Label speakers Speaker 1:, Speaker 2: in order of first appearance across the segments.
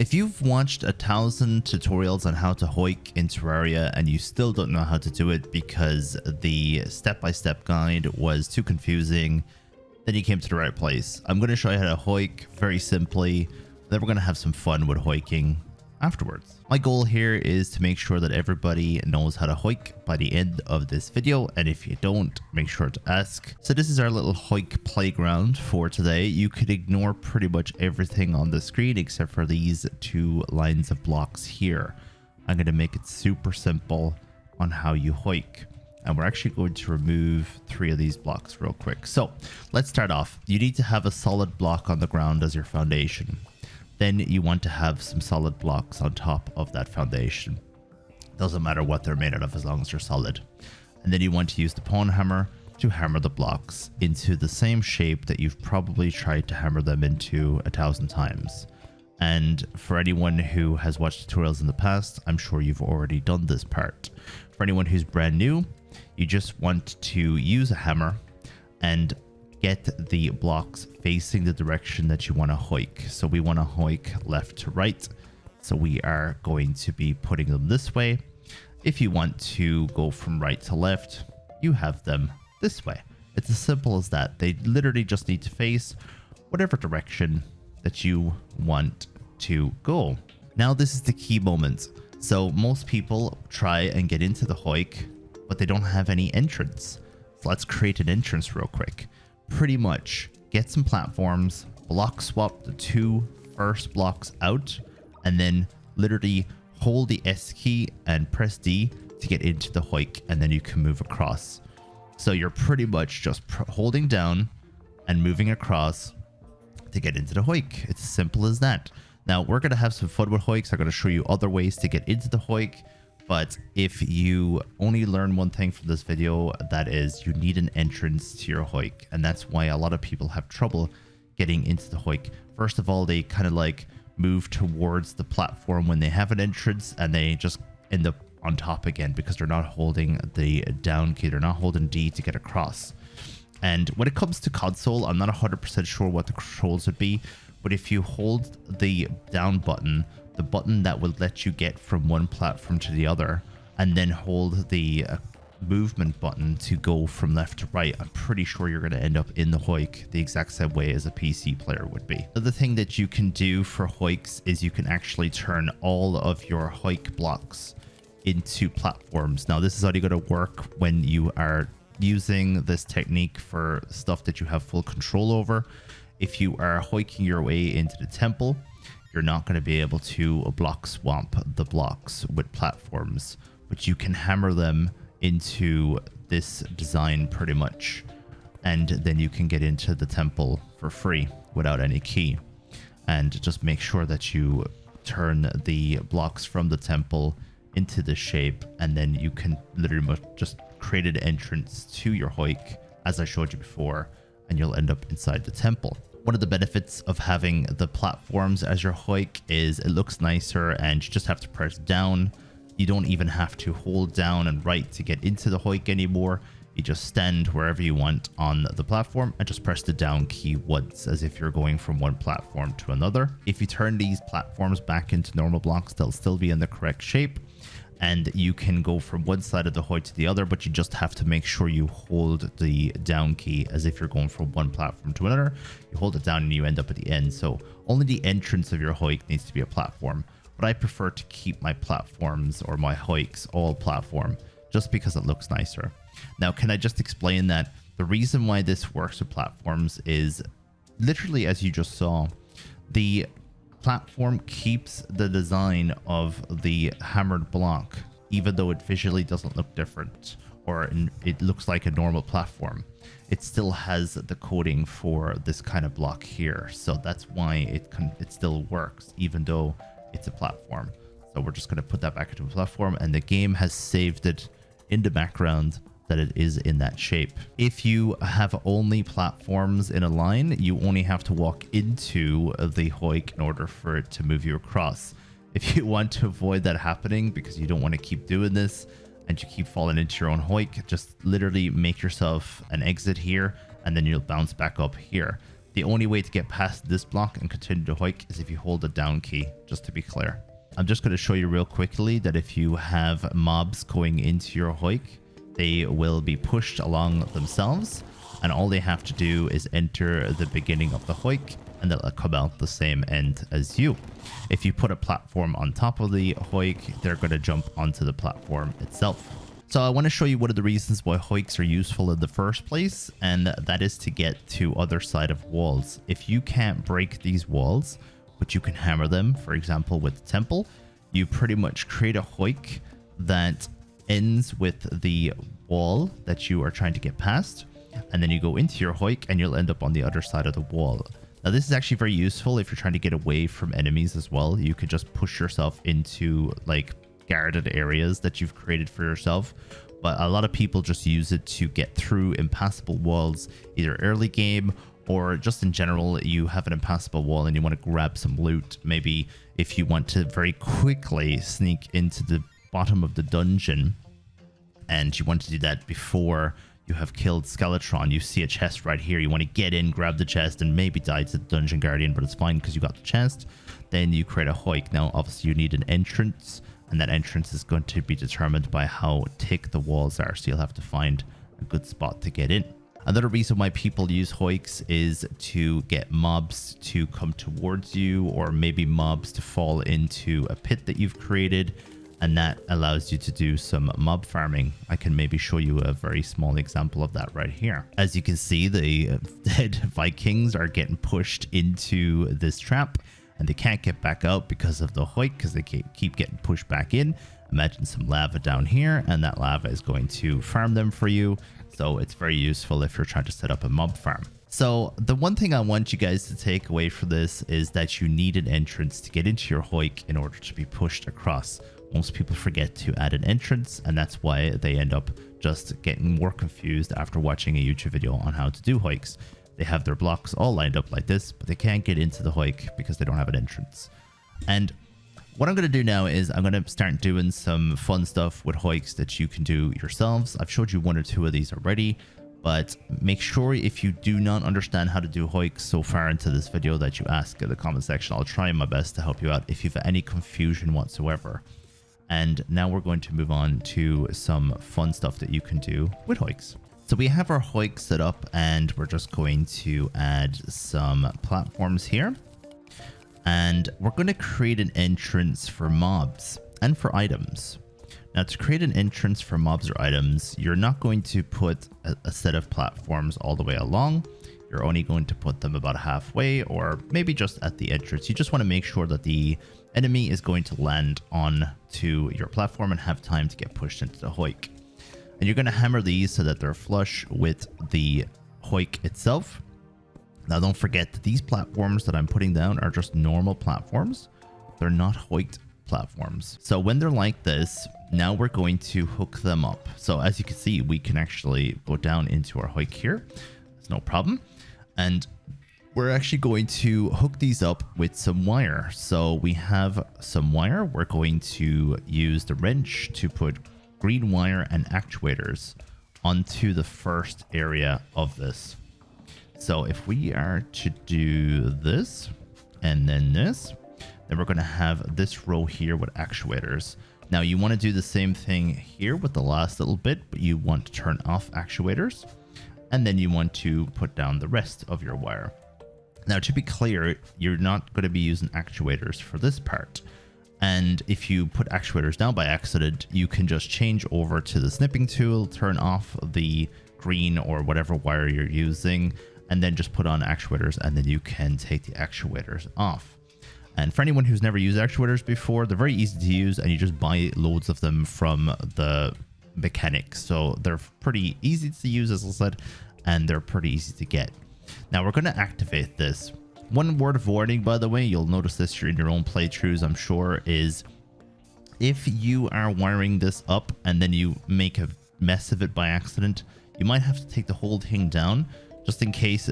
Speaker 1: If you've watched 1,000 tutorials on how to Hoik in Terraria and you still don't know how to do it because the step-by-step guide was too confusing, then you came to the right place. I'm going to show you how to Hoik very simply, then we're going to have some fun with Hoiking afterwards. My goal here is to make sure that everybody knows how to Hoik by the end of this video, and if you don't, make sure to ask. So this is our little Hoik playground for today. You could ignore pretty much everything on the screen except for these 2 lines of blocks here. I'm going to make it super simple on how you Hoik, and we're actually going to remove 3 of these blocks real quick. So let's start off. You need to have a solid block on the ground as your foundation. Then you want to have some solid blocks on top of that foundation. Doesn't matter what they're made out of as long as they're solid. And then you want to use the pawn hammer to hammer the blocks into the same shape that you've probably tried to hammer them into 1,000 times. And for anyone who has watched tutorials in the past, I'm sure you've already done this part. For anyone who's brand new, you just want to use a hammer and get the blocks facing the direction that you want to Hoik. So we want to Hoik left to right. So we are going to be putting them this way. If you want to go from right to left, you have them this way. It's as simple as that. They literally just need to face whatever direction that you want to go. Now this is the key moment. So most people try and get into the Hoik, but they don't have any entrance. So let's create an entrance real quick. Pretty much get some platforms, block swap the 2 first blocks out, and then literally hold the S key and press D to get into the Hoik, and then you can move across. So you're pretty much just holding down and moving across to get into the Hoik. It's as simple as that. Now we're going to have some fun with Hoiks. I'm going to show you other ways to get into the Hoik. But if you only learn one thing from this video, that is you need an entrance to your Hoik. And that's why a lot of people have trouble getting into the Hoik. First of all, they kind of like move towards the platform when they have an entrance, and they just end up on top again because they're not holding the down key. They're not holding D to get across. And when it comes to console, I'm not 100% sure what the controls would be. But if you hold the down button, the button that will let you get from one platform to the other, and then hold the movement button to go from left to right, I'm pretty sure you're going to end up in the Hoik the exact same way as a PC player would be. The other thing that you can do for Hoiks is you can actually turn all of your Hoik blocks into platforms. Now this is only going to work when you are using this technique for stuff that you have full control over. If you are Hoiking your way into the temple, you're not going to be able to block swap the blocks with platforms, but you can hammer them into this design pretty much, and then you can get into the temple for free without any key. And just make sure that you turn the blocks from the temple into the shape, and then you can literally just create an entrance to your Hoik as I showed you before, and you'll end up inside the temple. One of the benefits of having the platforms as your Hoik is it looks nicer, and you just have to press down. You don't even have to hold down and right to get into the Hoik anymore. You just stand wherever you want on the platform and just press the down key once, as if you're going from one platform to another. If you turn these platforms back into normal blocks, they'll still be in the correct shape, and you can go from one side of the Hoik to the other, but you just have to make sure you hold the down key as if you're going from one platform to another. You hold it down and you end up at the end. So only the entrance of your Hoik needs to be a platform, but I prefer to keep my platforms or my Hoiks all platform just because it looks nicer. Now, can I just explain that the reason why this works with platforms is literally, as you just saw, the platform keeps the design of the hammered block, even though it visually doesn't look different or it looks like a normal platform. It still has the coding for this kind of block here, so that's why it still works even though it's a platform. So we're just going to put that back into a platform, and the game has saved it in the background that it is in that shape. If you have only platforms in a line, you only have to walk into the Hoik in order for it to move you across. If you want to avoid that happening because you don't want to keep doing this and you keep falling into your own Hoik, just literally make yourself an exit here, and then you'll bounce back up here. The only way to get past this block and continue to Hoik is if you hold the down key, just to be clear. I'm just going to show you real quickly that if you have mobs going into your Hoik, they will be pushed along themselves, and all they have to do is enter the beginning of the Hoik, and they'll come out the same end as you. If you put a platform on top of the Hoik, they're going to jump onto the platform itself. So I want to show you one of the reasons why Hoiks are useful in the first place, and that is to get to other side of walls. If you can't break these walls, but you can hammer them, for example with the temple, you pretty much create a Hoik that ends with the wall that you are trying to get past, and then you go into your Hoik and you'll end up on the other side of the wall. Now this is actually very useful if you're trying to get away from enemies as well. You could just push yourself into like guarded areas that you've created for yourself, but a lot of people just use it to get through impassable walls, either early game or just in general. You have an impassable wall and you want to grab some loot. Maybe if you want to very quickly sneak into the bottom of the dungeon and you want to do that before you have killed Skeletron, you see a chest right here, you want to get in, grab the chest, and maybe die to the dungeon guardian, but it's fine because you got the chest. Then you create a Hoik. Now obviously you need an entrance, and that entrance is going to be determined by how thick the walls are, so you'll have to find a good spot to get in. Another reason why people use Hoiks is to get mobs to come towards you, or maybe mobs to fall into a pit that you've created, and that allows you to do some mob farming. I can maybe show you a very small example of that right here. As you can see, the dead Vikings are getting pushed into this trap, and they can't get back out because of the Hoik, because they keep getting pushed back in. Imagine some lava down here, and that lava is going to farm them for you. So it's very useful if you're trying to set up a mob farm. So the one thing I want you guys to take away from this is that you need an entrance to get into your Hoik in order to be pushed across. Most people forget to add an entrance, and that's why they end up just getting more confused after watching a YouTube video on how to do Hoiks. They have their blocks all lined up like this, but they can't get into the Hoik because they don't have an entrance. And what I'm going to do now is I'm going to start doing some fun stuff with Hoiks that you can do yourselves. I've showed you one or two of these already, but make sure if you do not understand how to do Hoiks so far into this video that you ask in the comment section. I'll try my best to help you out if you've any confusion whatsoever. And now we're going to move on to some fun stuff that you can do with Hoiks. So we have our Hoik set up, and we're just going to add some platforms here. And we're going to create an entrance for mobs and for items. Now, to create an entrance for mobs or items, you're not going to put a set of platforms all the way along. You're only going to put them about halfway, or maybe just at the entrance. You just want to make sure that the enemy is going to land on to your platform and have time to get pushed into the Hoik. And you're going to hammer these so that they're flush with the Hoik itself. Now, don't forget that these platforms that I'm putting down are just normal platforms. They're not Hoiked platforms. So when they're like this, now we're going to hook them up. So as you can see, we can actually go down into our Hoik here. It's no problem. And we're actually going to hook these up with some wire. So we have some wire. We're going to use the wrench to put green wire and actuators onto the first area of this. So if we are to do this and then this, then we're going to have this row here with actuators. Now you want to do the same thing here with the last little bit, but you want to turn off actuators, and then you want to put down the rest of your wire. Now, to be clear, you're not going to be using actuators for this part. And if you put actuators down by accident, you can just change over to the snipping tool, turn off the green or whatever wire you're using, and then just put on actuators, and then you can take the actuators off. And for anyone who's never used actuators before, they're very easy to use, and you just buy loads of them from the mechanics. So they're pretty easy to use, as I said, and they're pretty easy to get. Now we're going to activate this. One word of warning, by the way, you'll notice this in your own playthroughs, I'm sure, is if you are wiring this up and then you make a mess of it by accident, you might have to take the whole thing down, just in case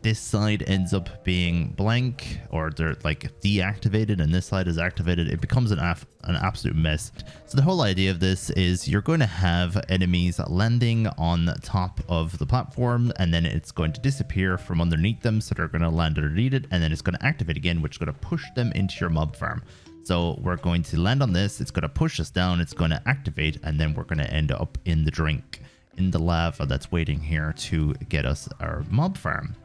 Speaker 1: this side ends up being blank, or they're like deactivated, and this side is activated, it becomes an absolute mess. So the whole idea of this is you're going to have enemies landing on top of the platform, and then it's going to disappear from underneath them, so they're going to land underneath it, and then it's going to activate again, which is going to push them into your mob farm. So we're going to land on this, it's going to push us down, it's going to activate, and then we're going to end up in the drink, in the lava that's waiting here to get us our mob farm.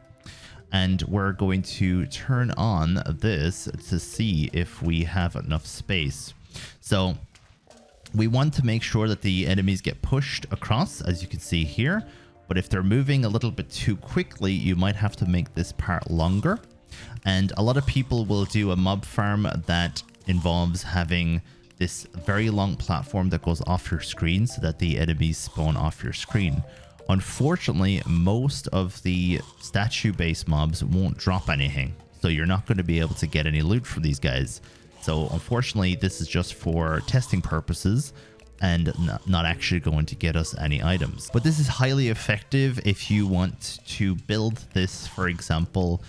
Speaker 1: And we're going to turn on this to see if we have enough space. So we want to make sure that the enemies get pushed across, as you can see here. But if they're moving a little bit too quickly, you might have to make this part longer. And a lot of people will do a mob farm that involves having this very long platform that goes off your screen so that the enemies spawn off your screen. Unfortunately, most of the statue-based mobs won't drop anything, so you're not going to be able to get any loot from these guys. So unfortunately, this is just for testing purposes and not actually going to get us any items. But this is highly effective if you want to build this, for example,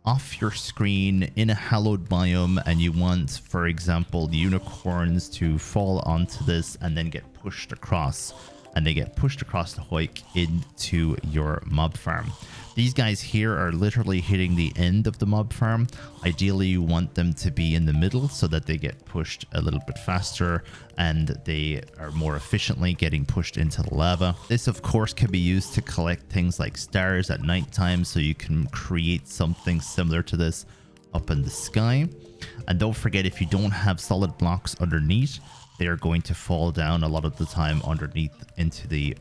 Speaker 1: off your screen in a hallowed biome, and you want, for example, the unicorns to fall onto this and then get pushed across. And they get pushed across the Hoik into your mob farm. These guys here are literally hitting the end of the mob farm. Ideally, you want them to be in the middle so that they get pushed a little bit faster and they are more efficiently getting pushed into the lava. This, of course, can be used to collect things like stars at nighttime, so you can create something similar to this up in the sky. And don't forget, if you don't have solid blocks underneath, they are going to fall down a lot of the time underneath into the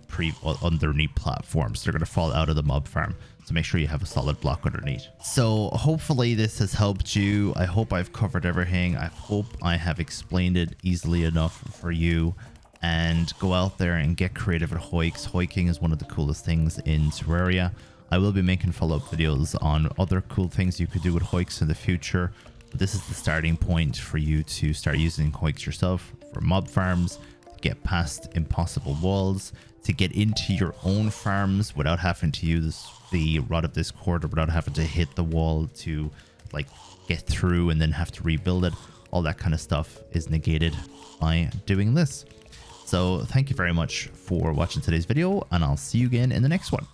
Speaker 1: underneath platforms. They're going to fall out of the mob farm. So make sure you have a solid block underneath. So hopefully this has helped you. I hope I've covered everything. I hope I have explained it easily enough for you. And go out there and get creative at Hoiks. Hoiking is one of the coolest things in Terraria. I will be making follow-up videos on other cool things you could do with Hoiks in the future. But this is the starting point for you to start using Hoiks yourself for mob farms, to get past impossible walls, to get into your own farms without having to use the Rod of Discord, or without having to hit the wall to like get through and then have to rebuild it. All that kind of stuff is negated by doing this. So thank you very much for watching today's video, and I'll see you again in the next one.